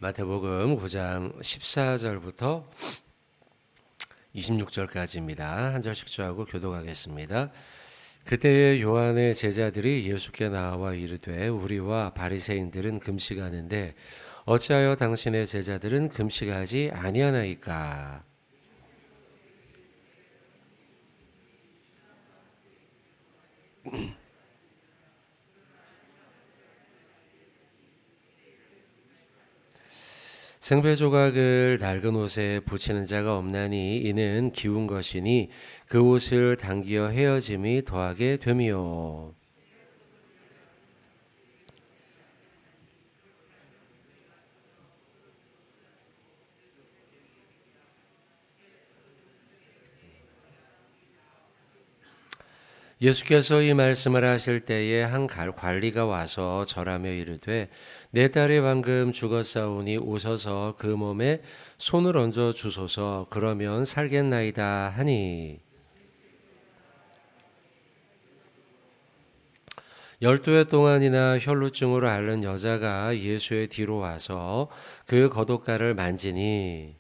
마태복음 9장 14절부터 26절까지입니다. 한 절씩 저하고 교독하겠습니다. 그때에 요한의 제자들이 예수께 나와 이르되 우리와 바리새인들은 금식하는데 어찌하여 당신의 제자들은 금식하지 아니하나이까? 생배 조각을 낡은 옷에 붙이는 자가 없나니 이는 기운 것이니 그 옷을 당기어 헤어짐이 더하게 됨이요. 예수께서 이 말씀을 하실 때에 한 관리가 와서 절하며 이르되 내 딸이 방금 죽었사오니 오셔서 그 몸에 손을 얹어 주소서. 그러면 살겠나이다 하니 12해 동안이나 혈루증으로 앓는 여자가 예수의 뒤로 와서 그 겉옷가를 만지니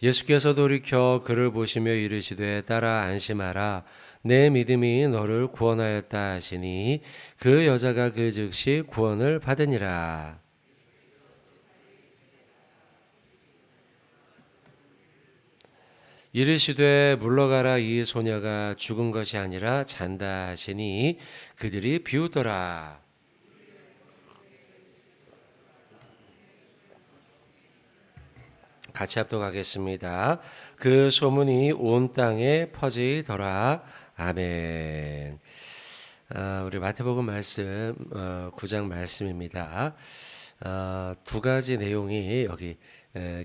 예수께서 돌이켜 그를 보시며 이르시되 딸아 안심하라 내 믿음이 너를 구원하였다 하시니 그 여자가 그 즉시 구원을 받으니라. 이르시되 물러가라 이 소녀가 죽은 것이 아니라 잔다 하시니 그들이 비웃더라. 같이 합독하겠습니다. 그 소문이 온 땅에 퍼지더라. 아멘. 우리 마태복음 말씀 9장 말씀입니다. 두 가지 내용이 여기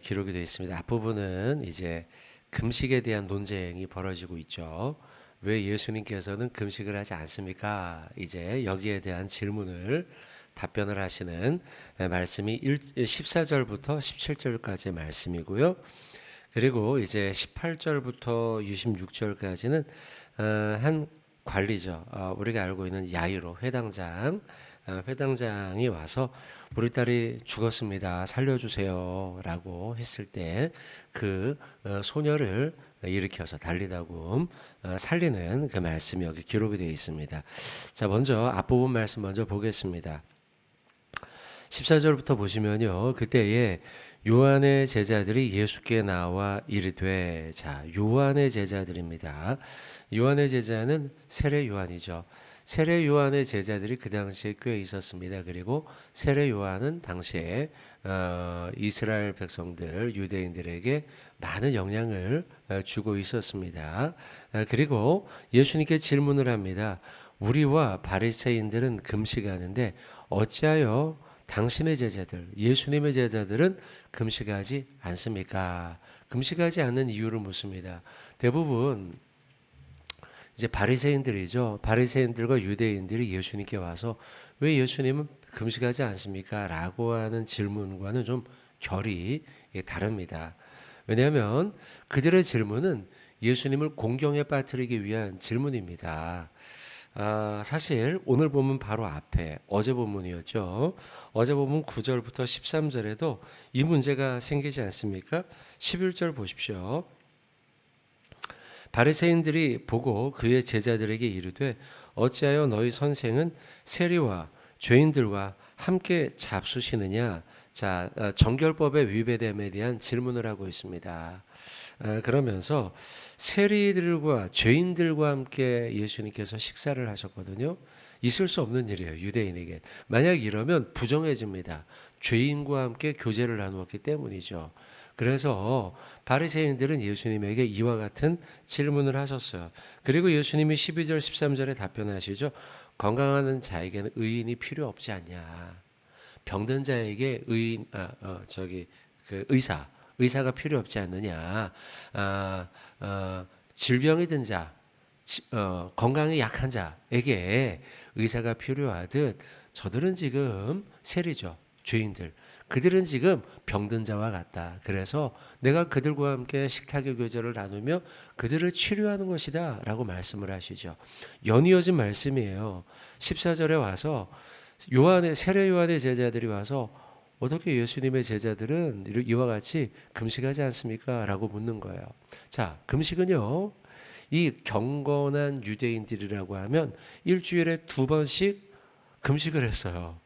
기록이 되어 있습니다. 앞부분은 이제 금식에 대한 논쟁이 벌어지고 있죠. 왜 예수님께서는 금식을 하지 않습니까? 이제 여기에 대한 질문을 답변을 하시는 말씀이 14절부터 17절까지의 말씀이고요. 그리고 이제 18절부터 26절까지는 한 관리죠. 우리가 알고 있는 야이로 회당장이 와서 우리 딸이 죽었습니다. 살려주세요. 라고 했을 때 그 소녀를 일으켜서 달리다굼 살리는 그 말씀이 여기 기록이 되어 있습니다. 자, 먼저 앞부분 말씀 먼저 보겠습니다. 14절부터 보시면요. 그때에 요한의 제자들이 예수께 나와 이르되, 자, 요한의 제자들입니다. 요한의 제자는 세례 요한이죠. 세례 요한의 제자들이 그 당시에 꽤 있었습니다. 그리고 세례 요한은 당시에 이스라엘 백성들, 유대인들에게 많은 영향을 주고 있었습니다. 그리고 예수님께 질문을 합니다. 우리와 바리새인들은 금식하는데 어찌하여 당신의 제자들, 예수님의 제자들은 금식하지 않습니까? 금식하지 않는 이유를 묻습니다. 대부분 이제 바리새인들이죠. 바리새인들과 유대인들이 예수님께 와서 왜 예수님은 금식하지 않습니까? 라고 하는 질문과는 좀 결이 다릅니다. 왜냐하면 그들의 질문은 예수님을 공경에 빠뜨리기 위한 질문입니다. 사실 오늘 본문 바로 앞에 어제 본문이었죠. 어제 본문 9절부터 13절에도 이 문제가 생기지 않습니까? 11절 보십시오. 바리새인들이 보고 그의 제자들에게 이르되 어찌하여 너희 선생은 세리와 죄인들과 함께 잡수시느냐? 자, 정결법의 위배됨에 대한 질문을 하고 있습니다. 그러면서 세리들과 죄인들과 함께 예수님께서 식사를 하셨거든요. 있을 수 없는 일이에요. 유대인에게. 만약 이러면 부정해집니다. 죄인과 함께 교제를 나누었기 때문이죠. 그래서 바리새인들은 예수님에게 이와 같은 질문을 하셨어요. 그리고 예수님이 12절 13절에 답변하시죠. 건강한 자에게는 의인이 필요 없지 않냐. 병든 자에게 의사가 필요 없지 않느냐. 질병이 든 자, 건강이 약한 자에게 의사가 필요하듯 저들은 지금 세리죠. 죄인들. 그들은 지금 병든 자와 같다. 그래서 내가 그들과 함께 식탁의 교제를 나누며 그들을 치료하는 것이다 라고 말씀을 하시죠. 연이어진 말씀이에요. 14절에 와서 세례 요한의 제자들이 와서 어떻게 예수님의 제자들은 이와 같이 금식하지 않습니까? 라고 묻는 거예요. 자, 금식은요, 이 경건한 유대인들이라고 하면 일주일에 2번씩 금식을 했어요.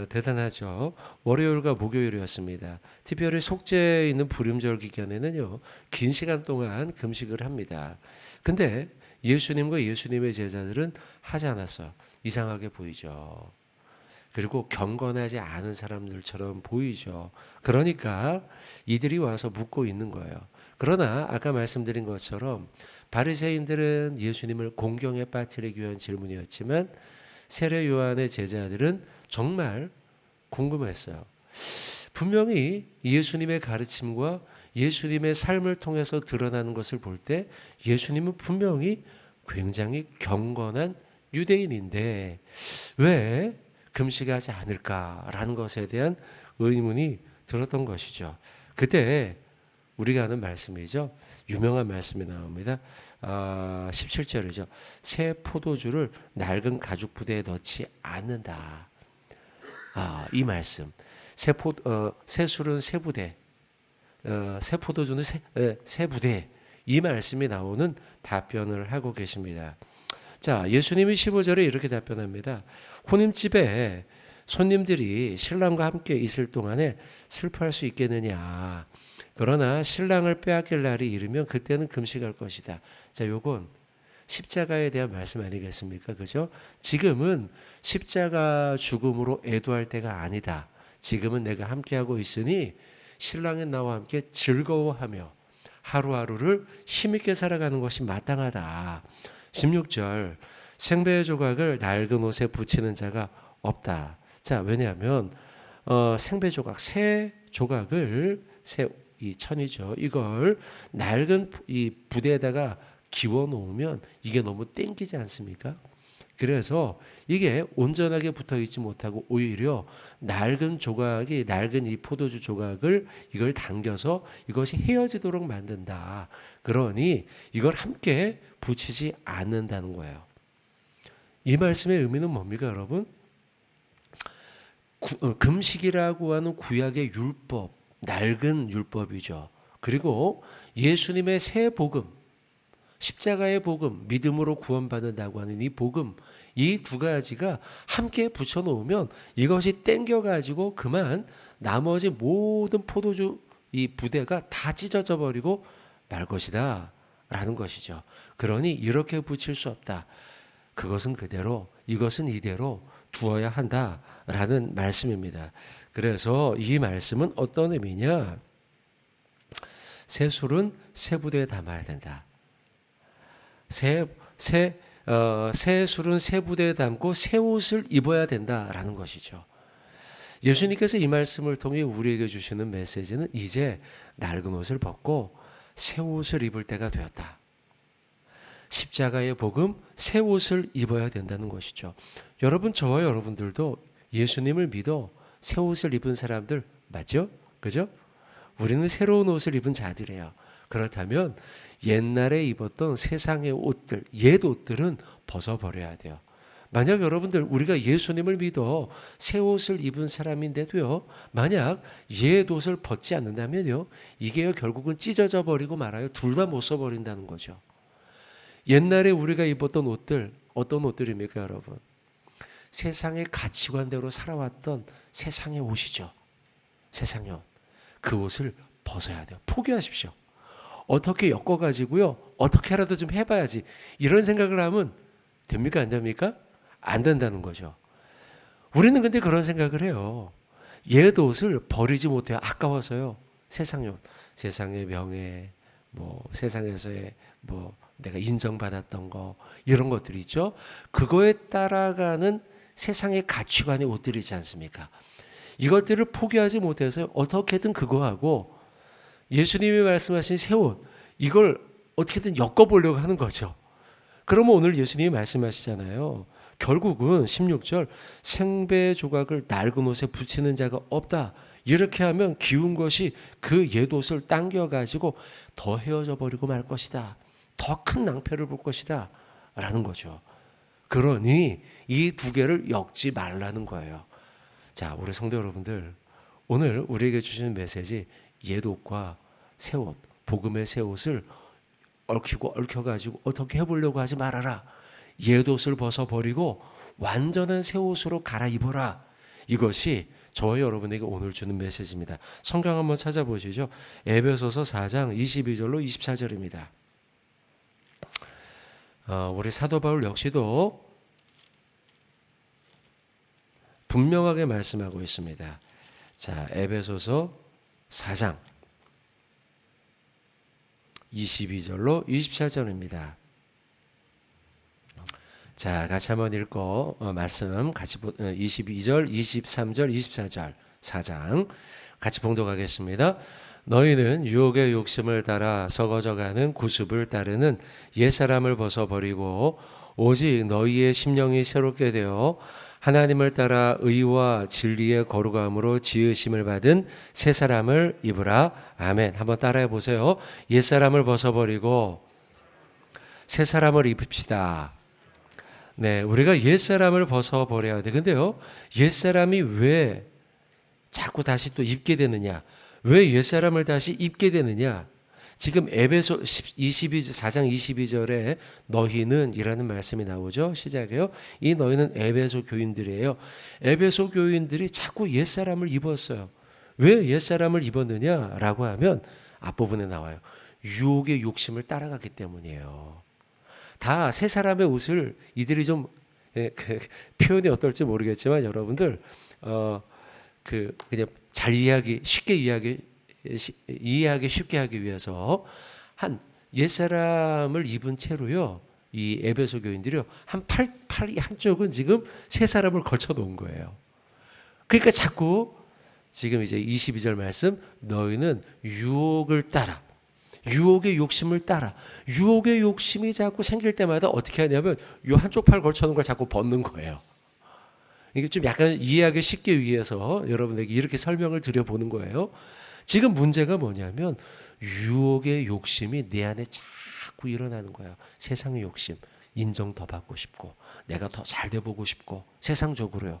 대단하죠. 월요일과 목요일이었습니다. 특별히 속죄에 있는 불임절 기간에는요, 긴 시간 동안 금식을 합니다. 근데 예수님과 예수님의 제자들은 하지 않았어요. 이상하게 보이죠. 그리고 경건하지 않은 사람들처럼 보이죠. 그러니까 이들이 와서 묻고 있는 거예요. 그러나 아까 말씀드린 것처럼 바리새인들은 예수님을 공경에 빠뜨리기 위한 질문이었지만 세례 요한의 제자들은 정말 궁금했어요. 분명히 예수님의 가르침과 예수님의 삶을 통해서 드러나는 것을 볼 때 예수님은 분명히 굉장히 경건한 유대인인데 왜 금식하지 않을까라는 것에 대한 의문이 들었던 것이죠. 그때 우리가 아는 말씀이죠. 유명한 말씀이 나옵니다. 17절이죠. 새 포도주를 낡은 가죽 부대에 넣지 않는다. 이 말씀. 새 술은 새 부대, 새 포도주는 새 부대. 이 말씀이 나오는 답변을 하고 계십니다. 자, 예수님이 15절에 이렇게 답변합니다. 혼인집에 손님들이 신랑과 함께 있을 동안에 슬퍼할 수 있겠느냐. 그러나 신랑을 빼앗길 날이 이르면 그때는 금식할 것이다. 자, 요건 십자가에 대한 말씀 아니겠습니까? 그죠? 지금은 십자가 죽음으로 애도할 때가 아니다. 지금은 내가 함께하고 있으니 신랑은 나와 함께 즐거워하며 하루하루를 힘있게 살아가는 것이 마땅하다. 16절 생배의 조각을 낡은 옷에 붙이는 자가 없다. 자, 왜냐하면 생배 조각, 새 조각을 이 천이죠. 이걸 낡은 이 부대에다가 기워 놓으면 이게 너무 땡기지 않습니까? 그래서 이게 온전하게 붙어 있지 못하고 오히려 낡은 이 포도주 조각을 이걸 당겨서 이것이 헤어지도록 만든다. 그러니 이걸 함께 붙이지 않는다는 거예요. 이 말씀의 의미는 뭡니까, 여러분? 금식이라고 하는 구약의 율법, 낡은 율법이죠. 그리고 예수님의 새 복음, 십자가의 복음, 믿음으로 구원받는다고 하는 이 복음, 이 두 가지가 함께 붙여놓으면 이것이 땡겨가지고 그만 나머지 모든 포도주 이 부대가 다 찢어져 버리고 말 것이다 라는 것이죠. 그러니 이렇게 붙일 수 없다. 그것은 그대로, 이것은 이대로 두어야 한다라는 말씀입니다. 그래서 이 말씀은 어떤 의미냐? 새 술은 새 부대에 담아야 된다. 새 술은 새 부대에 담고 새 옷을 입어야 된다라는 것이죠. 예수님께서 이 말씀을 통해 우리에게 주시는 메시지는 이제 낡은 옷을 벗고 새 옷을 입을 때가 되었다. 십자가의 복음, 새 옷을 입어야 된다는 것이죠. 여러분, 저와 여러분들도 예수님을 믿어 새 옷을 입은 사람들 맞죠? 그죠? 우리는 새로운 옷을 입은 자들이에요. 그렇다면 옛날에 입었던 세상의 옷들, 옛 옷들은 벗어버려야 돼요. 만약 여러분들 우리가 예수님을 믿어 새 옷을 입은 사람인데도요, 만약 옛 옷을 벗지 않는다면요, 이게 결국은 찢어져 버리고 말아요. 둘 다 못 써버린다는 거죠. 옛날에 우리가 입었던 옷들, 어떤 옷들입니까, 여러분? 세상의 가치관대로 살아왔던 세상의 옷이죠. 세상의 옷. 그 옷을 벗어야 돼요. 포기하십시오. 어떻게 엮어가지고요, 어떻게라도 좀 해봐야지. 이런 생각을 하면 됩니까? 안 됩니까? 안 된다는 거죠. 우리는 근데 그런 생각을 해요. 옛 옷을 버리지 못해요. 아까워서요. 세상의 옷. 세상의 명예, 세상에서의 내가 인정받았던 거, 이런 것들이 있죠. 그거에 따라가는 세상의 가치관의 옷들이지 않습니까? 이것들을 포기하지 못해서 어떻게든 그거하고 예수님이 말씀하신 새 옷, 이걸 어떻게든 엮어보려고 하는 거죠. 그러면 오늘 예수님이 말씀하시잖아요. 결국은 16절 생배 조각을 낡은 옷에 붙이는 자가 없다. 이렇게 하면 기운 것이 그 옛옷을 당겨가지고 더 헤어져 버리고 말 것이다. 더 큰 낭패를 볼 것이다. 라는 거죠. 그러니 이 두 개를 엮지 말라는 거예요. 자, 우리 성도 여러분들, 오늘 우리에게 주시는 메시지 옛옷과 새옷, 복음의 새옷을 얽혀가지고 어떻게 해보려고 하지 말아라. 옛옷을 벗어버리고 완전한 새옷으로 갈아입어라. 이것이 저와 여러분에게 오늘 주는 메시지입니다. 성경 한번 찾아보시죠. 에베소서 4장 22절로 24절입니다. 우리 사도 바울 역시도 분명하게 말씀하고 있습니다. 자, 에베소서 4장 22절로 24절입니다. 자, 같이 한번 읽고 말씀 같이 22절, 23절, 24절 4장 같이 봉독하겠습니다. 너희는 유혹의 욕심을 따라 썩어져가는 구습을 따르는 옛사람을 벗어버리고 오직 너희의 심령이 새롭게 되어 하나님을 따라 의와 진리의 거룩함으로 지으심을 받은 새 사람을 입으라. 아멘. 한번 따라해 보세요. 옛사람을 벗어버리고 새 사람을 입읍시다. 네, 우리가 옛사람을 벗어버려야 돼. 근데요, 옛사람이 왜 자꾸 다시 또 입게 되느냐? 왜 옛사람을 다시 입게 되느냐? 지금 에베소 4장 22절에 너희는 이라는 말씀이 나오죠. 시작해요. 이 너희는 에베소 교인들이에요. 에베소 교인들이 자꾸 옛사람을 입었어요. 왜 옛사람을 입었느냐라고 하면 앞부분에 나와요. 유혹의 욕심을 따라갔기 때문이에요. 다 새 사람의 옷을 이들이 좀 표현이 어떨지 모르겠지만 여러분들 그냥 잘 쉽게 이해하기 쉽게 하기 위해서 한 옛사람을 입은 채로요. 이 에베소 교인들이요. 한 팔 한쪽은 지금 새 사람을 걸쳐 놓은 거예요. 그러니까 자꾸 지금 이제 22절 말씀 너희는 유혹을 따라 유혹의 욕심을 따라 유혹의 욕심이 자꾸 생길 때마다 어떻게 하냐면 요 한쪽 팔 걸쳐 놓은 걸 자꾸 벗는 거예요. 이게 좀 약간 이해하기 쉽게 위해서 여러분에게 이렇게 설명을 드려보는 거예요. 지금 문제가 뭐냐면 유혹의 욕심이 내 안에 자꾸 일어나는 거예요. 세상의 욕심, 인정 더 받고 싶고 내가 더 잘 돼 보고 싶고 세상적으로요.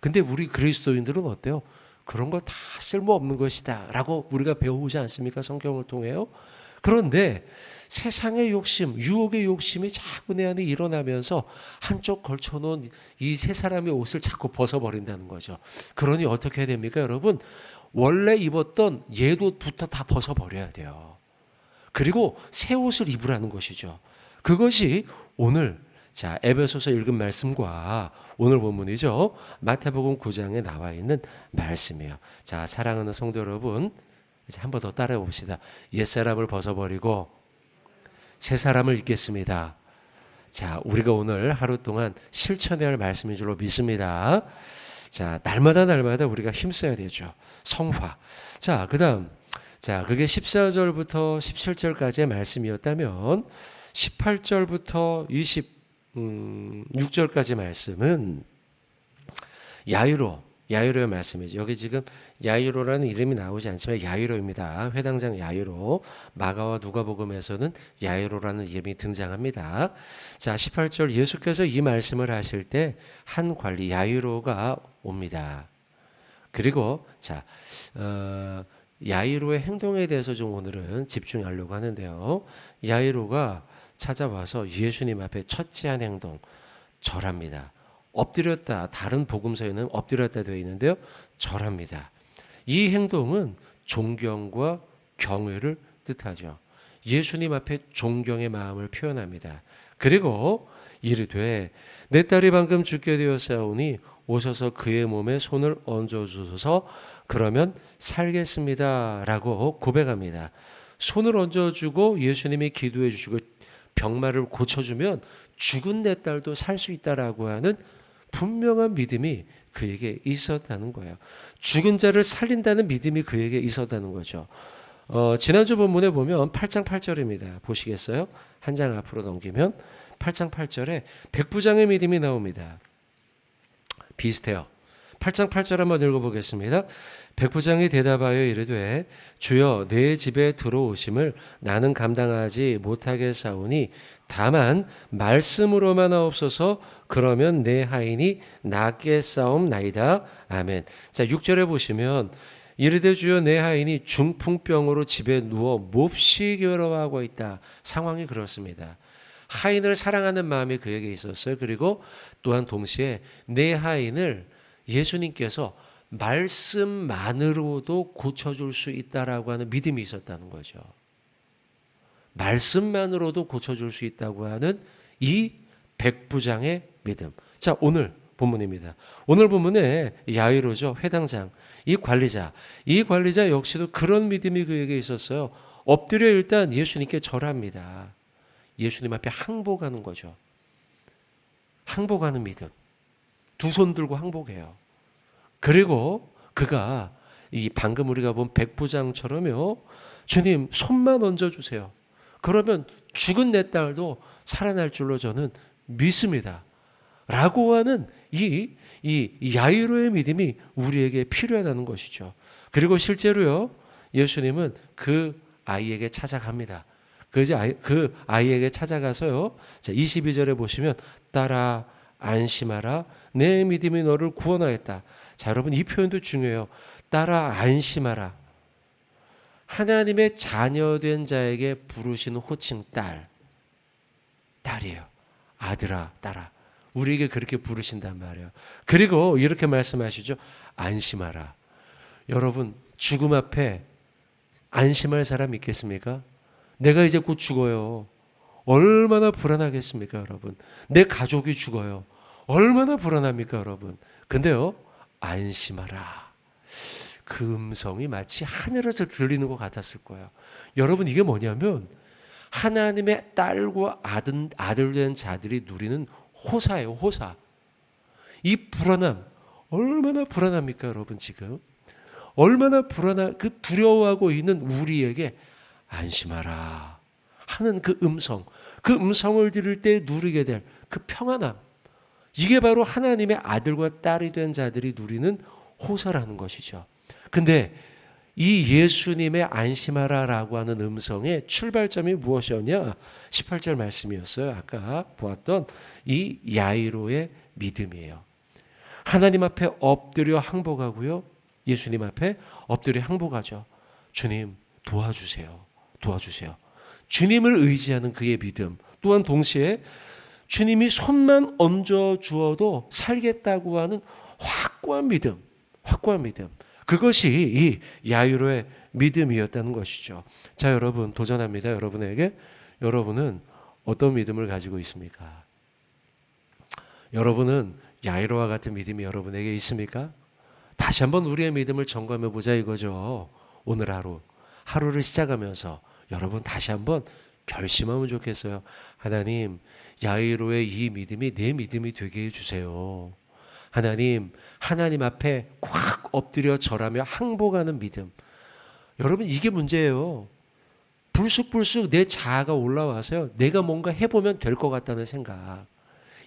근데 우리 그리스도인들은 어때요? 그런 거 다 쓸모없는 것이다 라고 우리가 배우지 않습니까? 성경을 통해요. 그런데 세상의 욕심, 유혹의 욕심이 자꾸 내 안에 일어나면서 한쪽 걸쳐놓은 이 세 사람의 옷을 자꾸 벗어버린다는 거죠. 그러니 어떻게 해야 됩니까? 여러분, 원래 입었던 옛 옷부터 다 벗어버려야 돼요. 그리고 새 옷을 입으라는 것이죠. 그것이 오늘 자 에베소서 읽은 말씀과 오늘 본문이죠. 마태복음 9장에 나와 있는 말씀이에요. 자, 사랑하는 성도 여러분, 이제 한 번 더 따라해 봅시다. 옛사람을 벗어버리고 새 사람을 입겠습니다. 자, 우리가 오늘 하루 동안 실천해야 할 말씀인 줄로 믿습니다. 자, 날마다 우리가 힘써야 되죠. 성화. 자, 그다음 자, 그게 14절부터 17절까지의 말씀이었다면 18절부터 26절까지 말씀은 야이로의 말씀이죠. 여기 지금 야이로라는 이름이 나오지 않지만 야이로입니다. 회당장 야이로. 마가와 누가복음에서는 야이로라는 이름이 등장합니다. 자, 18절 예수께서 이 말씀을 하실 때 한 관리 야이로가 옵니다. 그리고 자, 야이로의 행동에 대해서 좀 오늘은 집중하려고 하는데요. 야이로가 찾아와서 예수님 앞에 첫째한 행동 절합니다. 엎드렸다. 다른 복음서에는 엎드렸다 되어 있는데요. 절합니다. 이 행동은 존경과 경외를 뜻하죠. 예수님 앞에 존경의 마음을 표현합니다. 그리고 이르되 내 딸이 방금 죽게 되었사오니 오셔서 그의 몸에 손을 얹어주소서 그러면 살겠습니다 라고 고백합니다. 손을 얹어주고 예수님이 기도해 주시고 병마를 고쳐주면 죽은 내 딸도 살 수 있다라고 하는 분명한 믿음이 그에게 있었다는 거예요. 죽은 자를 살린다는 믿음이 그에게 있었다는 거죠. 지난주 본문에 보면 8장 8절입니다. 보시겠어요? 한 장 앞으로 넘기면 8장 8절에 백부장의 믿음이 나옵니다. 비슷해요. 8장 8절 한번 읽어보겠습니다. 백부장이 대답하여 이르되 주여 내 집에 들어오심을 나는 감당하지 못하겠사오니 다만 말씀으로만 하옵소서. 그러면 내 하인이 낫게 싸움나이다. 아멘. 자, 6절에 보시면 이르되 주여 내 하인이 중풍병으로 집에 누워 몹시 괴로워하고 있다. 상황이 그렇습니다. 하인을 사랑하는 마음이 그에게 있었어요. 그리고 또한 동시에 내 하인을 예수님께서 말씀만으로도 고쳐줄 수 있다라고 하는 믿음이 있었다는 거죠. 말씀만으로도 고쳐줄 수 있다고 하는 이 백부장의 믿음. 자, 오늘 본문입니다. 오늘 본문에 야이로죠. 회당장. 이 관리자 역시도 그런 믿음이 그에게 있었어요. 엎드려 일단 예수님께 절합니다. 예수님 앞에 항복하는 거죠. 항복하는 믿음. 두 손 들고 항복해요. 그리고 그가 이 방금 우리가 본 백부장처럼요. 주님 손만 얹어주세요. 그러면 죽은 내 딸도 살아날 줄로 저는 믿습니다. 라고 하는 이 야이로의 믿음이 우리에게 필요하다는 것이죠. 그리고 실제로요. 예수님은 그 아이에게 찾아갑니다. 그 아이에게 찾아가서요. 자, 22절에 보시면 딸아 안심하라. 내 믿음이 너를 구원하였다. 자, 여러분 이 표현도 중요해요. 딸아 안심하라. 하나님의 자녀된 자에게 부르시는 호칭 딸이에요. 아들아, 딸아. 우리에게 그렇게 부르신단 말이에요. 그리고 이렇게 말씀하시죠. 안심하라. 여러분 죽음 앞에 안심할 사람 있겠습니까? 내가 이제 곧 죽어요. 얼마나 불안하겠습니까, 여러분? 내 가족이 죽어요. 얼마나 불안합니까, 여러분? 근데요, 안심하라. 그 음성이 마치 하늘에서 들리는 것 같았을 거예요. 여러분, 이게 뭐냐면 하나님의 딸과 아들 된 자들이 누리는 호사예요, 호사. 이 불안함, 얼마나 불안합니까, 여러분, 지금? 얼마나 그 두려워하고 있는 우리에게 안심하라 하는 그 음성을 들을 때 누리게 될 그 평안함. 이게 바로 하나님의 아들과 딸이 된 자들이 누리는 호사라는 것이죠. 근데 이 예수님의 안심하라라고 하는 음성의 출발점이 무엇이었냐? 18절 말씀이었어요. 아까 보았던 이 야이로의 믿음이에요. 하나님 앞에 엎드려 항복하고요. 예수님 앞에 엎드려 항복하죠. 주님 도와주세요. 도와주세요. 주님을 의지하는 그의 믿음. 또한 동시에 주님이 손만 얹어 주어도 살겠다고 하는 확고한 믿음. 확고한 믿음. 그것이 이 야이로의 믿음이었다는 것이죠. 자, 여러분 도전합니다. 여러분에게. 여러분은 어떤 믿음을 가지고 있습니까? 여러분은 야이로와 같은 믿음이 여러분에게 있습니까? 다시 한번 우리의 믿음을 점검해 보자 이거죠. 오늘 하루를 시작하면서 여러분 다시 한번 결심하면 좋겠어요. 하나님, 야이로의 이 믿음이 내 믿음이 되게 해주세요. 하나님 앞에 꽉 엎드려 절하며 항복하는 믿음. 여러분 이게 문제예요. 불쑥불쑥 내 자아가 올라와서요. 내가 뭔가 해보면 될 것 같다는 생각.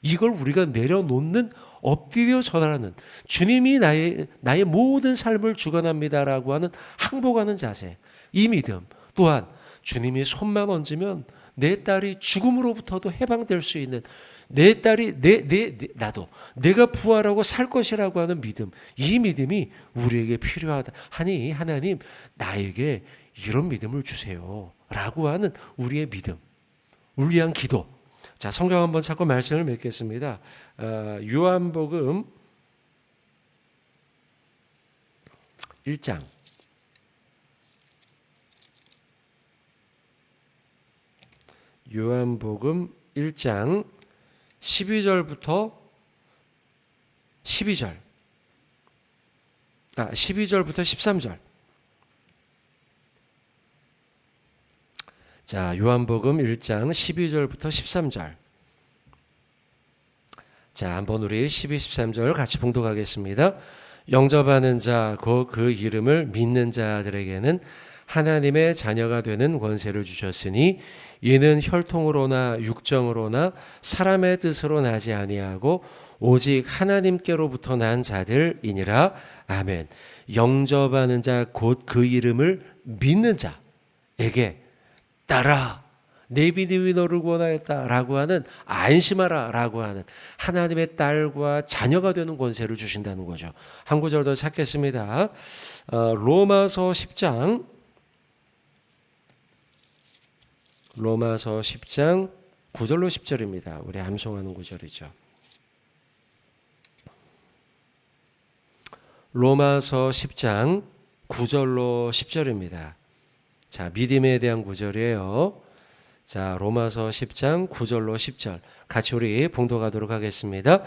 이걸 우리가 내려놓는 엎드려 절하는 주님이 나의 모든 삶을 주관합니다라고 하는 항복하는 자세. 이 믿음. 또한 주님이 손만 얹으면 내 딸이 죽음으로부터도 해방될 수 있는 내 딸이 나도 내가 부활하고 살 것이라고 하는 믿음. 이 믿음이 우리에게 필요하다. 하니 하나님 나에게 이런 믿음을 주세요. 라고 하는 우리의 믿음. 우리 위한 기도. 자, 성경 한번 찾고 말씀을 맺겠습니다. 요한복음 1장. 요한복음 1장 12절부터 13절. 자, 요한복음 1장 12절부터 13절. 자, 한번 우리 12, 13절 같이 봉독하겠습니다. 영접하는 자, 곧 그 이름을 믿는 자들에게는 하나님의 자녀가 되는 권세를 주셨으니 이는 혈통으로나 육정으로나 사람의 뜻으로 나지 아니하고 오직 하나님께로부터 난 자들이니라. 아멘. 영접하는 자 곧 그 이름을 믿는 자에게 따라 내 믿음이 너를 구원하였다라고 하는 안심하라라고 하는 하나님의 딸과 자녀가 되는 권세를 주신다는 거죠. 한 구절 더 찾겠습니다. 로마서 10장 9절로 10절입니다. 우리 암송하는 구절이죠. 로마서 10장 9절로 10절입니다. 자, 믿음에 대한 구절이에요. 자, 로마서 10장 9절로 10절 같이 우리 봉독하도록 하겠습니다.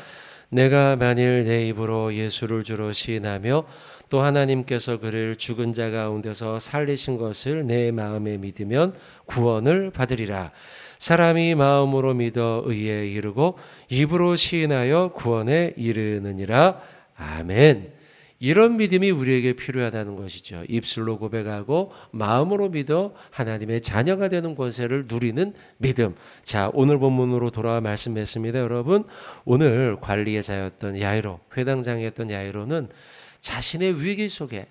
내가 만일 내 입으로 예수를 주로 시인하며 또 하나님께서 그를 죽은 자 가운데서 살리신 것을 내 마음에 믿으면 구원을 받으리라. 사람이 마음으로 믿어 의에 이르고 입으로 시인하여 구원에 이르느니라. 아멘. 이런 믿음이 우리에게 필요하다는 것이죠. 입술로 고백하고 마음으로 믿어 하나님의 자녀가 되는 권세를 누리는 믿음. 자, 오늘 본문으로 돌아와 말씀했습니다. 여러분, 오늘 관리자였던 야이로, 회당장이었던 야이로는 자신의 위기 속에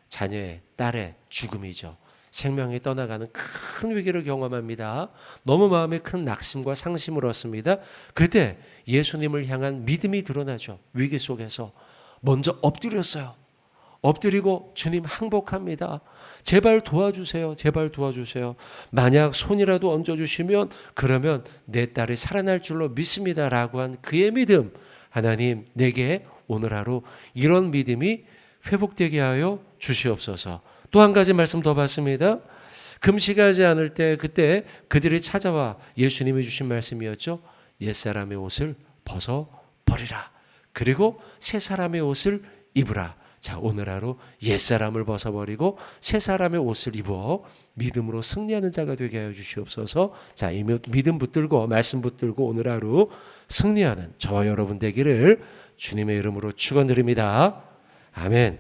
자녀의 딸의 죽음이죠. 생명이 떠나가는 큰 위기를 경험합니다. 너무 마음에 큰 낙심과 상심을 얻습니다. 그때 예수님을 향한 믿음이 드러나죠. 위기 속에서 먼저 엎드렸어요. 엎드리고 주님 항복합니다. 제발 도와주세요. 제발 도와주세요. 만약 손이라도 얹어주시면 그러면 내 딸이 살아날 줄로 믿습니다. 라고 한 그의 믿음. 하나님 내게 오늘 하루 이런 믿음이 회복되게 하여 주시옵소서. 또 한 가지 말씀 더 받습니다. 금식하지 않을 때 그때 그들이 찾아와 예수님이 주신 말씀이었죠. 옛사람의 옷을 벗어버리라. 그리고 새 사람의 옷을 입으라. 자, 오늘 하루 옛사람을 벗어버리고 새 사람의 옷을 입어 믿음으로 승리하는 자가 되게 하여 주시옵소서. 자, 이 믿음 붙들고 말씀 붙들고 오늘 하루 승리하는 저와 여러분 되기를 주님의 이름으로 축원드립니다. 아멘.